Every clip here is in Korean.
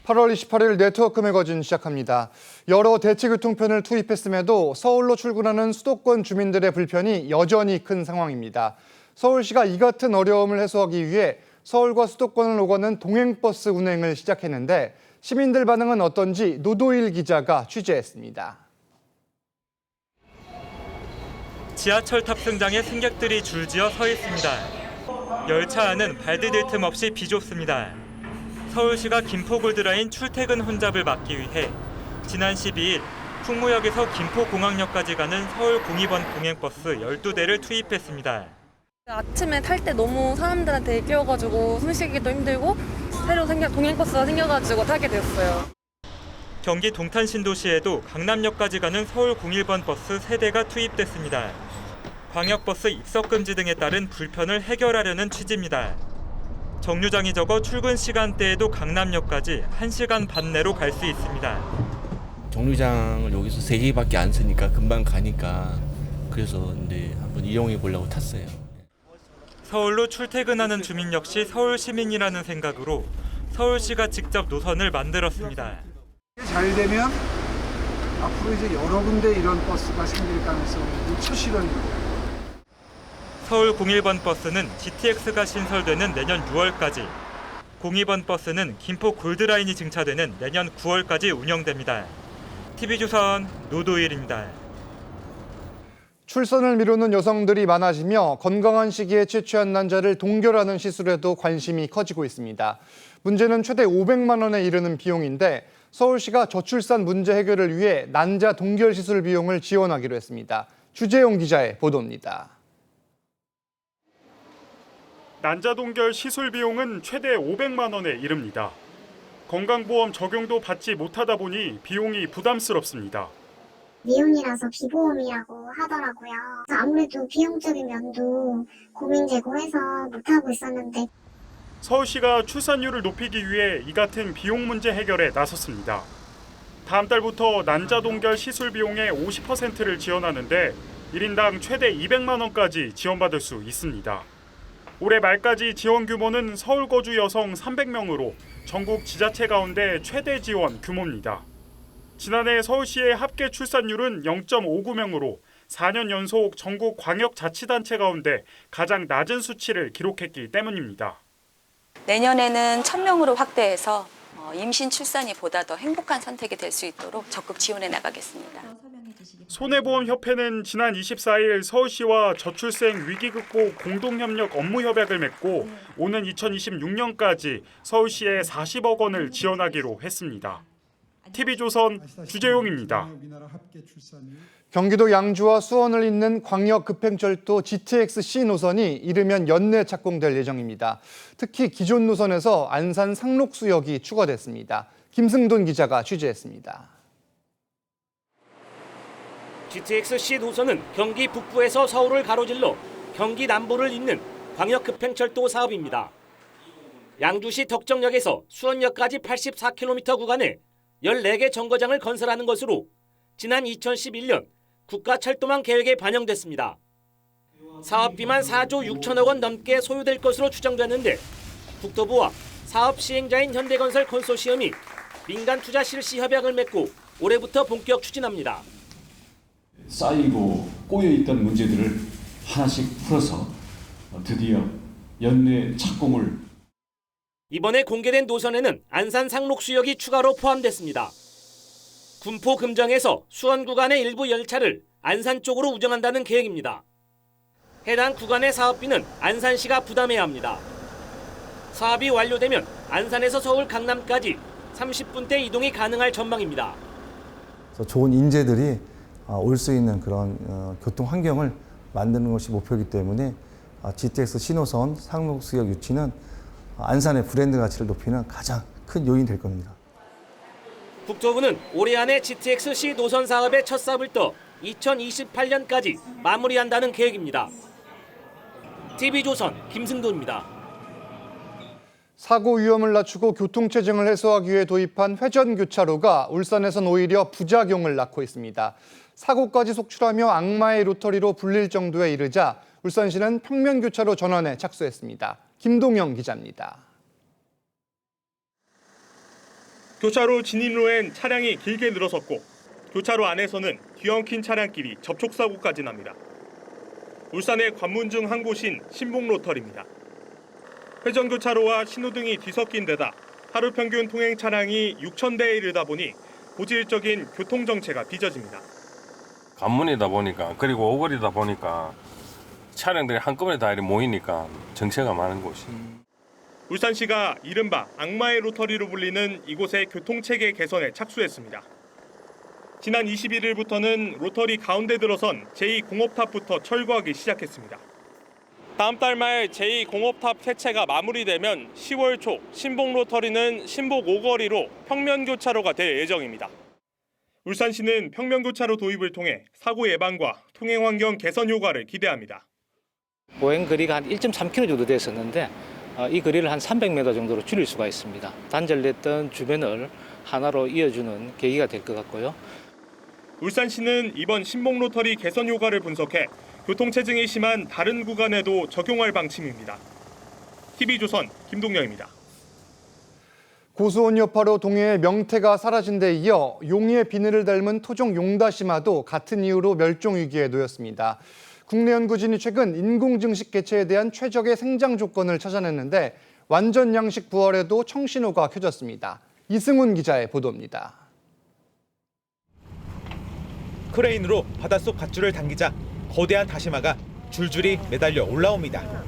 8월 28일 네트워크 매거진 시작합니다. 여러 대체교통편을 투입했음에도 서울로 출근하는 수도권 주민들의 불편이 여전히 큰 상황입니다. 서울시가 이 같은 어려움을 해소하기 위해 서울과 수도권을 오가는 동행버스 운행을 시작했는데 시민들 반응은 어떤지 노도일 기자가 취재했습니다. 지하철 탑승장에 승객들이 줄지어 서 있습니다. 열차 안은 발디딜 틈 없이 비좁습니다. 서울시가 김포 골드라인 출퇴근 혼잡을 막기 위해 지난 12일 풍무역에서 김포공항역까지 가는 서울 02번 동행버스 12대를 투입했습니다. 아침에 탈 때 너무 사람들한테 끼어가지고 숨쉬기도 힘들고 새로 동행버스가 생겨가지고 타게 됐어요. 경기 동탄 신도시에도 강남역까지 가는 서울 01번 버스 3대가 투입됐습니다. 광역버스 입석금지 등에 따른 불편을 해결하려는 취지입니다. 정류장이 적어 출근 시간대에도 강남역까지 1시간 반 내로 갈 수 있습니다. 정류장을 여기서 3개밖에 안 쓰니까 금방 가니까 그래서 이제 한번 이용해 보려고 탔어요. 서울로 출퇴근하는 주민 역시 서울 시민이라는 생각으로 서울시가 직접 노선을 만들었습니다. 잘 되면 앞으로 이제 여러 군데 이런 버스가 생길 가능성이 초실현입니다. 서울 01번 버스는 GTX가 신설되는 내년 6월까지, 02번 버스는 김포 골드라인이 증차되는 내년 9월까지 운영됩니다. TV조선 노도일입니다. 출산을 미루는 여성들이 많아지며 건강한 시기에 채취한 난자를 동결하는 시술에도 관심이 커지고 있습니다. 문제는 최대 500만 원에 이르는 비용인데 서울시가 저출산 문제 해결을 위해 난자 동결 시술 비용을 지원하기로 했습니다. 주재용 기자의 보도입니다. 난자 동결 시술 비용은 최대 500만 원에 이릅니다. 건강보험 적용도 받지 못하다 보니 비용이 부담스럽습니다. 미혼이라서 비보험이라고 하더라고요. 아무래도 비용적인 면도 고민되고 해서 못하고 있었는데 서울시가 출산율을 높이기 위해 이 같은 비용 문제 해결에 나섰습니다. 다음 달부터 난자 동결 시술 비용의 50%를 지원하는데 1인당 최대 200만 원까지 지원받을 수 있습니다. 올해 말까지 지원 규모는 서울 거주 여성 300명으로 전국 지자체 가운데 최대 지원 규모입니다. 지난해 서울시의 합계 출산율은 0.59명으로 4년 연속 전국 광역자치단체 가운데 가장 낮은 수치를 기록했기 때문입니다. 내년에는 1000명으로 확대해서 임신 출산이 보다 더 행복한 선택이 될 수 있도록 적극 지원해 나가겠습니다. 손해보험협회는 지난 24일 서울시와 저출생 위기 극복 공동협력 업무협약을 맺고 오는 2026년까지 서울시에 40억 원을 지원하기로 했습니다. TV조선 주재용입니다. 경기도 양주와 수원을 잇는 광역급행철도 GTX-C 노선이 이르면 연내 착공될 예정입니다. 특히 기존 노선에서 안산 상록수역이 추가됐습니다. 김승돈 기자가 취재했습니다. GTX-C 노선은 경기 북부에서 서울을 가로질러 경기 남부를 잇는 광역급행철도 사업입니다. 양주시 덕정역에서 수원역까지 84km 구간에 14개 정거장을 건설하는 것으로 지난 2011년 국가철도망 계획에 반영됐습니다. 사업비만 4조 6천억 원 넘게 소요될 것으로 추정됐는데 국토부와 사업 시행자인 현대건설 컨소시엄이 민간 투자 실시 협약을 맺고 올해부터 본격 추진합니다. 쌓이고 꼬여있던 문제들을 하나씩 풀어서 드디어 연내 착공을. 이번에 공개된 노선에는 안산 상록수역이 추가로 포함됐습니다. 군포 금정에서 수원 구간의 일부 열차를 안산 쪽으로 운영한다는 계획입니다. 해당 구간의 사업비는 안산시가 부담해야 합니다. 사업이 완료되면 안산에서 서울 강남까지 30분대 이동이 가능할 전망입니다. 좋은 인재들이 올 수 있는 그런 교통 환경을 만드는 것이 목표이기 때문에 GTX 신호선 상록수역 유치는 안산의 브랜드 가치를 높이는 가장 큰 요인이 될 겁니다. 국토부는 올해 안에 GTX-C 노선 사업의 첫 삽을 떠 2028년까지 마무리한다는 계획입니다. TV조선 김승도입니다. 사고 위험을 낮추고 교통체증을 해소하기 위해 도입한 회전교차로가 울산에선 오히려 부작용을 낳고 있습니다. 사고까지 속출하며 악마의 로터리로 불릴 정도에 이르자 울산시는 평면교차로 전환에 착수했습니다. 김동영 기자입니다. 교차로 진입로엔 차량이 길게 늘어섰고 교차로 안에서는 뒤엉킨 차량끼리 접촉사고까지 납니다. 울산의 관문 중 한 곳인 신봉로터리입니다. 회전교차로와 신호등이 뒤섞인 데다 하루 평균 통행 차량이 6,000대에 이르다 보니 고질적인 교통정체가 빚어집니다. 관문이다 보니까 그리고 오거리다 보니까 차량들이 한꺼번에 다 이렇게 모이니까 정체가 많은 곳이. 울산시가 이른바 악마의 로터리로 불리는 이곳의 교통체계 개선에 착수했습니다. 지난 21일부터는 로터리 가운데 들어선 제2공업탑부터 철거하기 시작했습니다. 다음 달 말 제2공업탑 해체가 마무리되면 10월 초 신봉 로터리는 신복 5거리로 평면 교차로가 될 예정입니다. 울산시는 평면 교차로 도입을 통해 사고 예방과 통행 환경 개선 효과를 기대합니다. 보행 거리가 한 1.3km 정도 됐었는데 이 거리를 한 300m 정도로 줄일 수가 있습니다. 단절됐던 주변을 하나로 이어주는 계기가 될 것 같고요. 울산시는 이번 신봉 로터리 개선 효과를 분석해 교통체증이 심한 다른 구간에도 적용할 방침입니다. TV조선 김동영입니다. 고수온 여파로 동해의 명태가 사라진 데 이어 용의 비늘을 닮은 토종 용다시마도 같은 이유로 멸종 위기에 놓였습니다. 국내 연구진이 최근 인공증식 개체에 대한 최적의 생장 조건을 찾아냈는데 완전 양식 부활에도 청신호가 켜졌습니다. 이승훈 기자의 보도입니다. 크레인으로 바닷속 밧줄을 당기자 거대한 다시마가 줄줄이 매달려 올라옵니다.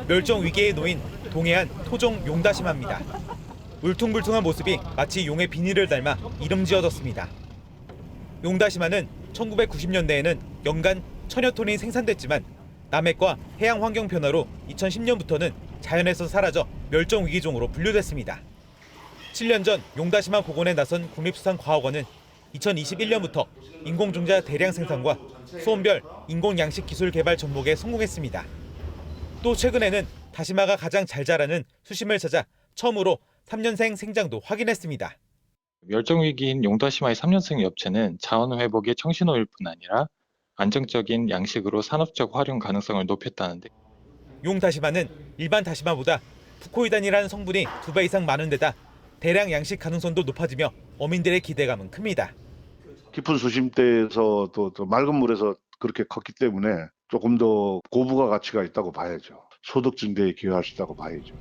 멸종 위기에 놓인 동해안 토종 용다시마입니다. 울퉁불퉁한 모습이 마치 용의 비닐을 닮아 이름 지어졌습니다. 용다시마는 1990년대에는 연간 1000여 톤이 생산됐지만 남핵과 해양 환경 변화로 2010년부터는 자연에서 사라져 멸종 위기종으로 분류됐습니다. 7년 전 용다시마 복원에 나선 국립수산과학원은 2021년부터 인공종자 대량 생산과 수온별 인공양식 기술 개발 접목에 성공했습니다. 또 최근에는 다시마가 가장 잘 자라는 수심을 찾아 처음으로 3년생 생장도 확인했습니다. 멸종위기인 용다시마의 3년생 엽채는 자원 회복의 청신호일 뿐 아니라 안정적인 양식으로 산업적 활용 가능성을 높였다는데 용다시마는 일반 다시마보다 푸코이단이라는 성분이 2배 이상 많은 데다 대량 양식 가능성도 높아지며 어민들의 기대감은 큽니다. 깊은 수심대에서 또 맑은 물에서 그렇게 컸기 때문에 조금 더 고부가 가치가 있다고 봐야죠. 소득 증대에 기여할 수 있다고 봐야죠.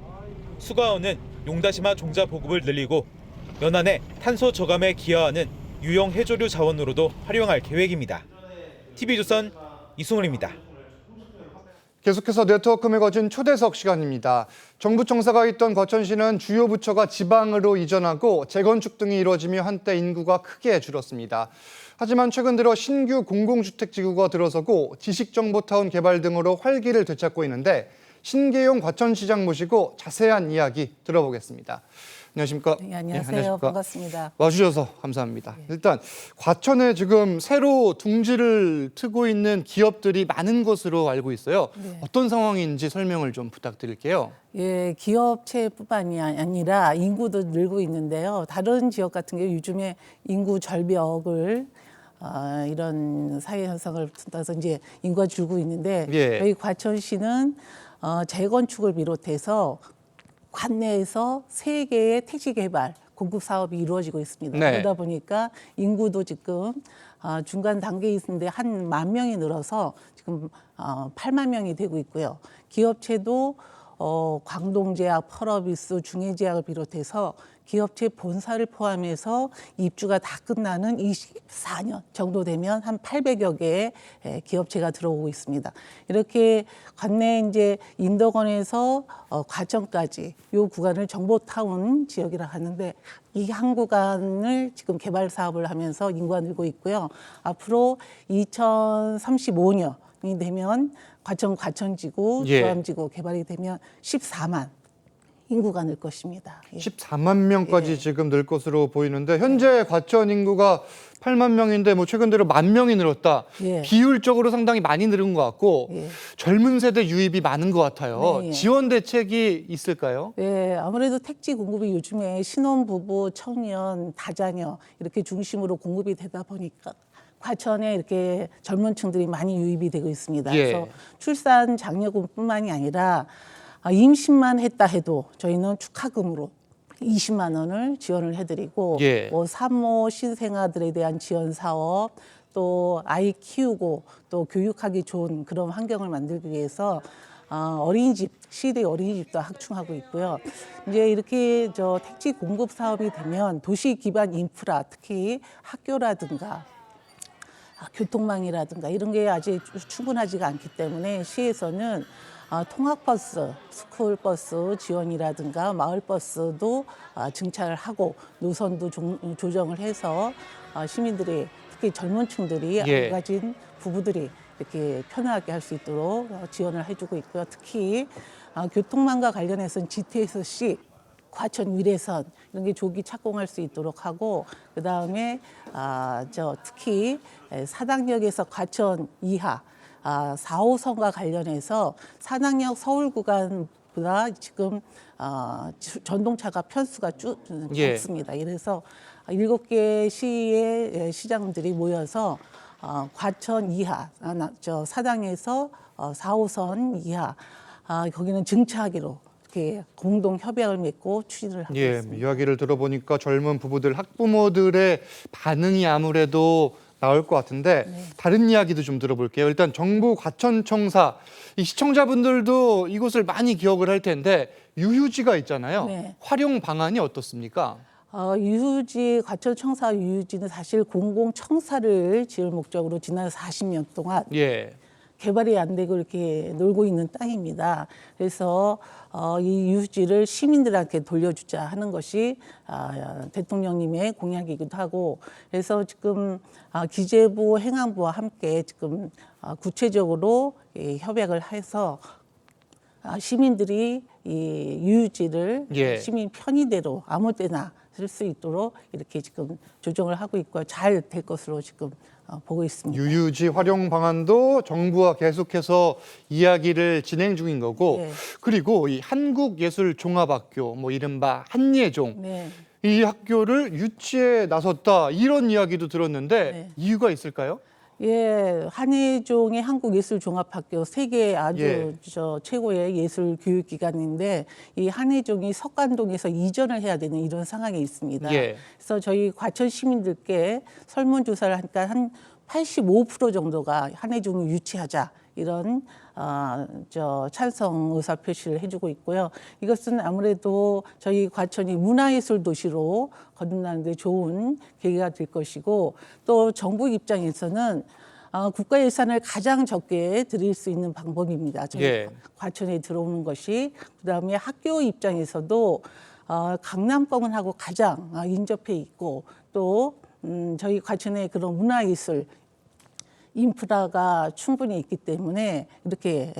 수가원은 용다시마 종자 보급을 늘리고 연안의 탄소 저감에 기여하는 유용 해조류 자원으로도 활용할 계획입니다. TV조선 이승훈입니다. 계속해서 네트워크 매거진 초대석 시간입니다. 정부 청사가 있던 과천시는 주요 부처가 지방으로 이전하고 재건축 등이 이루어지며 한때 인구가 크게 줄었습니다. 하지만 최근 들어 신규 공공주택 지구가 들어서고 지식정보타운 개발 등으로 활기를 되찾고 있는데 신계용 과천시장 모시고 자세한 이야기 들어보겠습니다. 안녕하십니까? 네, 안녕하세요. 반갑습니다. 와주셔서 감사합니다. 일단 과천에 지금 새로 둥지를 트고 있는 기업들이 많은 것으로 알고 있어요. 네. 어떤 상황인지 설명을 좀 부탁드릴게요. 예, 기업체뿐만이 아니라 인구도 늘고 있는데요. 다른 지역 같은 경우 요즘에 인구 절벽을 이런 사회 현상을 따라서 이제 인구가 줄고 있는데 예. 저희 과천시는 재건축을 비롯해서 관내에서 3개의 택지 개발 공급 사업이 이루어지고 있습니다. 네. 그러다 보니까 인구도 지금 중간 단계에 있는데 한 10,000명이 늘어서 지금 8만 명이 되고 있고요. 기업체도 광동제약, 펄어비스, 중해제약을 비롯해서 기업체 본사를 포함해서 입주가 다 끝나는 24년 정도 되면 한 800여 개의 기업체가 들어오고 있습니다. 이렇게 관내 이제 인덕원에서 과천까지 이 구간을 정보타운 지역이라 하는데 이 한 구간을 지금 개발 사업을 하면서 인구가 늘고 있고요. 앞으로 2035년이 되면 과천지구, 예. 조암지구 개발이 되면 14만 인구가 늘 것입니다. 예. 14만 명까지 지금 늘 것으로 보이는데 현재 과천 인구가 8만 명인데 뭐 최근 들어 10,000명이 늘었다. 예. 비율적으로 상당히 많이 늘은 것 같고 예. 젊은 세대 유입이 많은 것 같아요. 네, 예. 지원 대책이 있을까요? 네, 아무래도 택지 공급이 요즘에 신혼부부, 청년, 다자녀 이렇게 중심으로 공급이 되다 보니까 과천에 이렇게 젊은 층들이 많이 유입이 되고 있습니다. 예. 그래서 출산 장려금뿐만이 아니라 임신만 했다 해도 저희는 축하금으로 20만 원을 지원을 해드리고 예. 뭐 산모 신생아들에 대한 지원 사업 또 아이 키우고 또 교육하기 좋은 그런 환경을 만들기 위해서 어린이집, 시대 어린이집도 확충하고 있고요. 이제 이렇게 택지 공급 사업이 되면 도시 기반 인프라, 특히 학교라든가 교통망이라든가 이런 게 아직 충분하지가 않기 때문에 시에서는 통학버스, 스쿨버스 지원이라든가 마을버스도 증차를 하고 노선도 조정을 해서 시민들이 특히 젊은 층들이 예. 안 가진 부부들이 이렇게 편하게 할 수 있도록 지원을 해주고 있고요. 특히 교통망과 관련해서는 GTX-C, 과천 위례선 이런 게 조기 착공할 수 있도록 하고 그다음에 특히 사당역에서 과천 이하 4호선과 관련해서 사당역 서울 구간보다 지금 전동차가 편수가 예. 적습니다. 그래서 7개 시의 시장들이 모여서 과천 이하, 사당에서 4호선 이하 거기는 증차하기로 이렇게 공동 협약을 맺고 추진을 하고 예, 있습니다. 이야기를 들어보니까 젊은 부부들, 학부모들의 반응이 아무래도 나올 것 같은데 다른 이야기도 좀 들어볼게요. 일단 정부 과천청사, 이 시청자분들도 이곳을 많이 기억을 할 텐데 유휴지가 있잖아요. 네. 활용 방안이 어떻습니까? 유휴지, 과천청사 유휴지는 사실 공공청사를 지을 목적으로 지난 40년 동안 예. 개발이 안 되고 이렇게 놀고 있는 땅입니다. 그래서 이 유휴지를 시민들한테 돌려주자 하는 것이 대통령님의 공약이기도 하고 그래서 지금 기재부, 행안부와 함께 지금 구체적으로 협약을 해서 시민들이 이 유휴지를 예. 시민 편의대로 아무 때나 쓸 수 있도록 이렇게 지금 조정을 하고 있고요. 잘 될 것으로 지금 보고 있습니다. 유휴지 활용 방안도 정부와 계속해서 이야기를 진행 중인 거고 네. 그리고 이 한국예술종합학교, 뭐 이른바 한예종 네. 이 학교를 유치에 나섰다 이런 이야기도 들었는데 네. 이유가 있을까요? 예, 한예종의 한국예술종합학교 세계 아주 예. 최고의 예술 교육기관인데 이 한예종이 석관동에서 이전을 해야 되는 이런 상황이 있습니다. 예. 그래서 저희 과천 시민들께 설문조사를 하니까 한 85% 정도가 한예종을 유치하자 이런 찬성 의사 표시를 해주고 있고요. 이것은 아무래도 저희 과천이 문화예술 도시로 거듭나는 데 좋은 계기가 될 것이고 또 정부 입장에서는 국가 예산을 가장 적게 드릴 수 있는 방법입니다. 저희 예. 과천에 들어오는 것이 그다음에 학교 입장에서도 강남권하고 가장 인접해 있고 또 저희 과천의 그런 문화예술 인프라가 충분히 있기 때문에 이렇게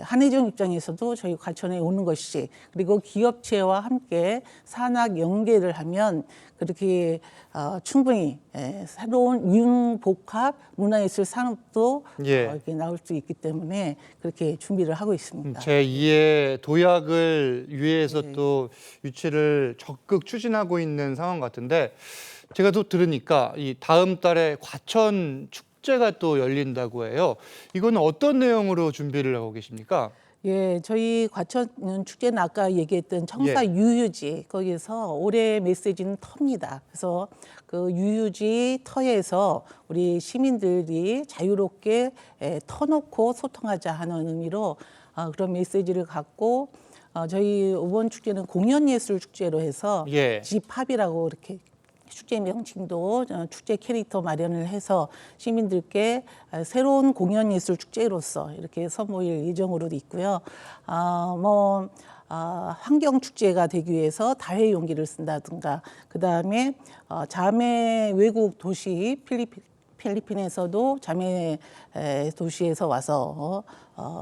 한예종 입장에서도 저희 과천에 오는 것이 그리고 기업체와 함께 산학 연계를 하면 그렇게 충분히 새로운 융복합 문화예술 산업도 예. 이렇게 나올 수 있기 때문에 그렇게 준비를 하고 있습니다. 제2의 도약을 위해서 또 유치를 적극 추진하고 있는 상황 같은데 제가 또 들으니까 이 다음 달에 과천 축제가 또 열린다고 해요. 이거는 어떤 내용으로 준비를 하고 계십니까? 예, 저희 과천 축제는 아까 얘기했던 청사 예. 유휴지 거기에서 올해 메시지는 터입니다. 그래서 그 유휴지 터에서 우리 시민들이 자유롭게 터놓고 소통하자 하는 의미로 그런 메시지를 갖고 저희 이번 축제는 공연예술 축제로 해서 예. 집합이라고 이렇게 축제 명칭도 축제 캐릭터 마련을 해서 시민들께 새로운 공연예술 축제로서 이렇게 선보일 예정으로 있고요. 환경 축제가 되기 위해서 다회 용기를 쓴다든가 그다음에 자매 외국 도시 필리핀에서도 자매 도시에서 와서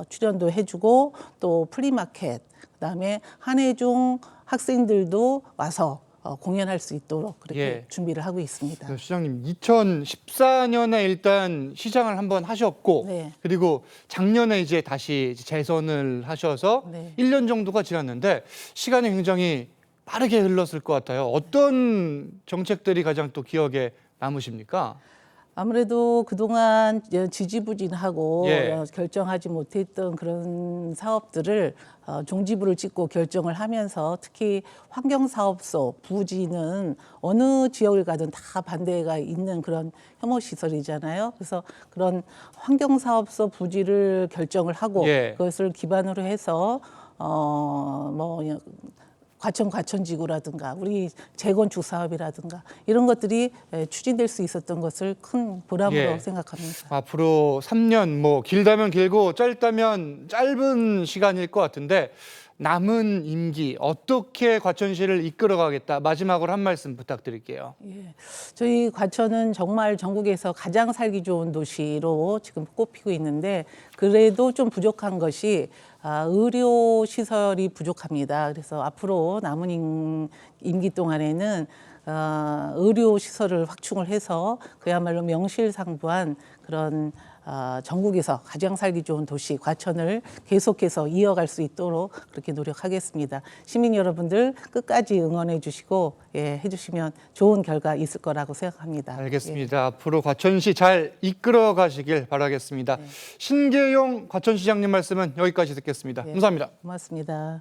출연도 해주고 또 플리마켓 그다음에 한예종 학생들도 와서 공연할 수 있도록 그렇게 예. 준비를 하고 있습니다. 시장님, 2014년에 일단 시장을 한번 하셨고 네. 그리고 작년에 이제 다시 재선을 하셔서 네. 1년 정도가 지났는데 시간이 굉장히 빠르게 흘렀을 것 같아요. 어떤 정책들이 가장 또 기억에 남으십니까? 아무래도 그동안 지지부진하고 예. 결정하지 못했던 그런 사업들을 종지부를 찍고 결정을 하면서 특히 환경사업소 부지는 어느 지역을 가든 다 반대가 있는 그런 혐오시설이잖아요. 그래서 그런 환경사업소 부지를 결정을 하고 예. 그것을 기반으로 해서 과천지구라든가 우리 재건축 사업이라든가 이런 것들이 추진될 수 있었던 것을 큰 보람으로 예. 생각합니다. 앞으로 3년, 뭐 길다면 길고 짧다면 짧은 시간일 것 같은데 남은 임기 어떻게 과천시를 이끌어가겠다. 마지막으로 한 말씀 부탁드릴게요. 예, 저희 과천은 정말 전국에서 가장 살기 좋은 도시로 지금 꼽히고 있는데 그래도 좀 부족한 것이 의료 시설이 부족합니다. 그래서 앞으로 남은 임기 동안에는 의료 시설을 확충을 해서 그야말로 명실상부한 그런 전국에서 가장 살기 좋은 도시 과천을 계속해서 이어갈 수 있도록 그렇게 노력하겠습니다. 시민 여러분들 끝까지 응원해 주시고 해주시면 좋은 결과 있을 거라고 생각합니다. 알겠습니다. 앞으로 과천시 잘 이끌어 가시길 바라겠습니다. 신계용 과천시장님 말씀은 여기까지 듣겠습니다. 감사합니다. 고맙습니다.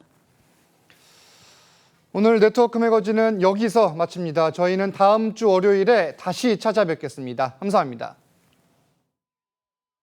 오늘 네트워크 매거진은 여기서 마칩니다. 저희는 다음 주 월요일에 다시 찾아뵙겠습니다. 감사합니다.